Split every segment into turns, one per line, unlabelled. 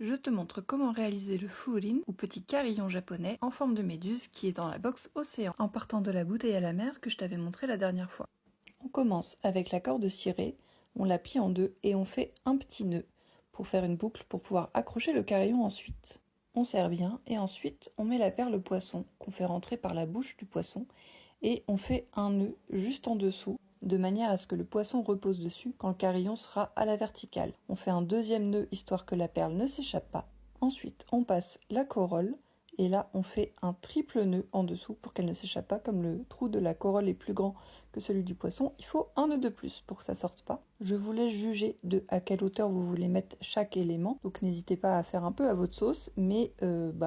Je te montre comment réaliser le furin, ou petit carillon japonais, en forme de méduse qui est dans la box Océan, en partant de la bouteille à la mer que je t'avais montré la dernière fois. On commence avec la corde cirée, on la plie en deux et on fait un petit nœud pour faire une boucle pour pouvoir accrocher le carillon ensuite. On serre bien et ensuite on met la perle poisson qu'on fait rentrer par la bouche du poisson et on fait un nœud juste en dessous de manière à ce que le poisson repose dessus quand le carillon sera à la verticale. On fait un deuxième nœud histoire que la perle ne s'échappe pas. Ensuite, on passe la corolle et là, on fait un triple nœud en dessous pour qu'elle ne s'échappe pas. Comme le trou de la corolle est plus grand que celui du poisson, il faut un nœud de plus pour que ça sorte pas. Je vous laisse juger de à quelle hauteur vous voulez mettre chaque élément, donc n'hésitez pas à faire un peu à votre sauce, mais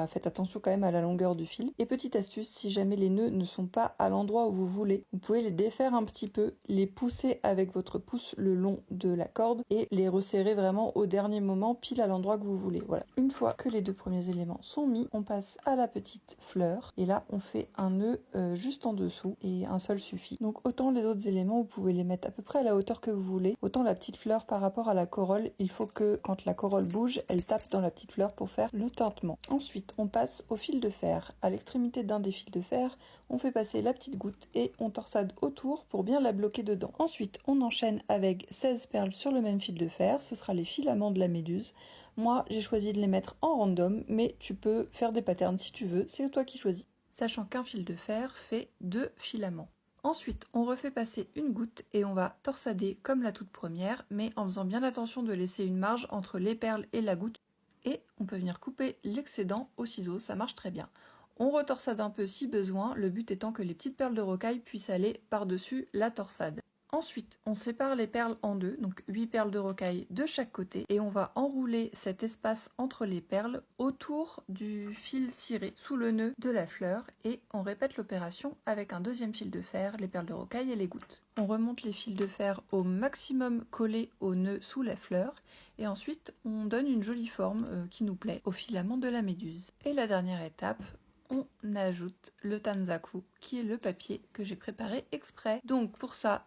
faites attention quand même à la longueur du fil. Et petite astuce, si jamais les nœuds ne sont pas à l'endroit où vous voulez, vous pouvez les défaire un petit peu, les pousser avec votre pouce le long de la corde et les resserrer vraiment au dernier moment, pile à l'endroit que vous voulez. Voilà. Une fois que les deux premiers éléments sont mis, on passe à la petite fleur et là on fait un nœud juste en dessous et un seul suffit. Donc autant les autres éléments, vous pouvez les mettre à peu près à la hauteur que vous voulez. Autant la petite fleur par rapport à la corolle, il faut que quand la corolle bouge, elle tape dans la petite fleur pour faire le tintement. Ensuite, on passe au fil de fer. À l'extrémité d'un des fils de fer, on fait passer la petite goutte et on torsade autour pour bien la bloquer dedans. Ensuite, on enchaîne avec 16 perles sur le même fil de fer. Ce sera les filaments de la méduse. Moi, j'ai choisi de les mettre en random, mais tu peux faire des patterns si tu veux, c'est toi qui choisis. Sachant qu'un fil de fer fait 2 filaments. Ensuite, on refait passer une goutte et on va torsader comme la toute première, mais en faisant bien attention de laisser une marge entre les perles et la goutte. Et on peut venir couper l'excédent au ciseau, ça marche très bien. On retorsade un peu si besoin, le but étant que les petites perles de rocaille puissent aller par-dessus la torsade. Ensuite, on sépare les perles en deux, donc 8 perles de rocaille de chaque côté, et on va enrouler cet espace entre les perles autour du fil ciré sous le nœud de la fleur, et on répète l'opération avec un deuxième fil de fer, les perles de rocaille et les gouttes. On remonte les fils de fer au maximum collés au nœud sous la fleur, et ensuite on donne une jolie forme qui nous plaît au filament de la méduse. Et la dernière étape, on ajoute le tanzaku, qui est le papier que j'ai préparé exprès. Donc pour ça,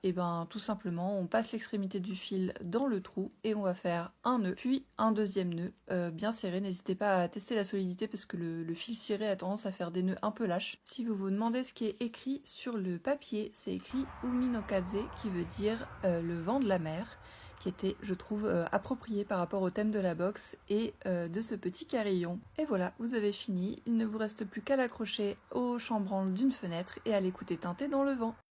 tout simplement, on passe l'extrémité du fil dans le trou et on va faire un nœud, puis un deuxième nœud bien serré. N'hésitez pas à tester la solidité parce que le fil ciré a tendance à faire des nœuds un peu lâches. Si vous vous demandez ce qui est écrit sur le papier, c'est écrit Umi no Kaze, qui veut dire le vent de la mer, qui était, je trouve, approprié par rapport au thème de la box et de ce petit carillon. Et voilà, vous avez fini, il ne vous reste plus qu'à l'accrocher au chambranle d'une fenêtre et à l'écouter teinter dans le vent.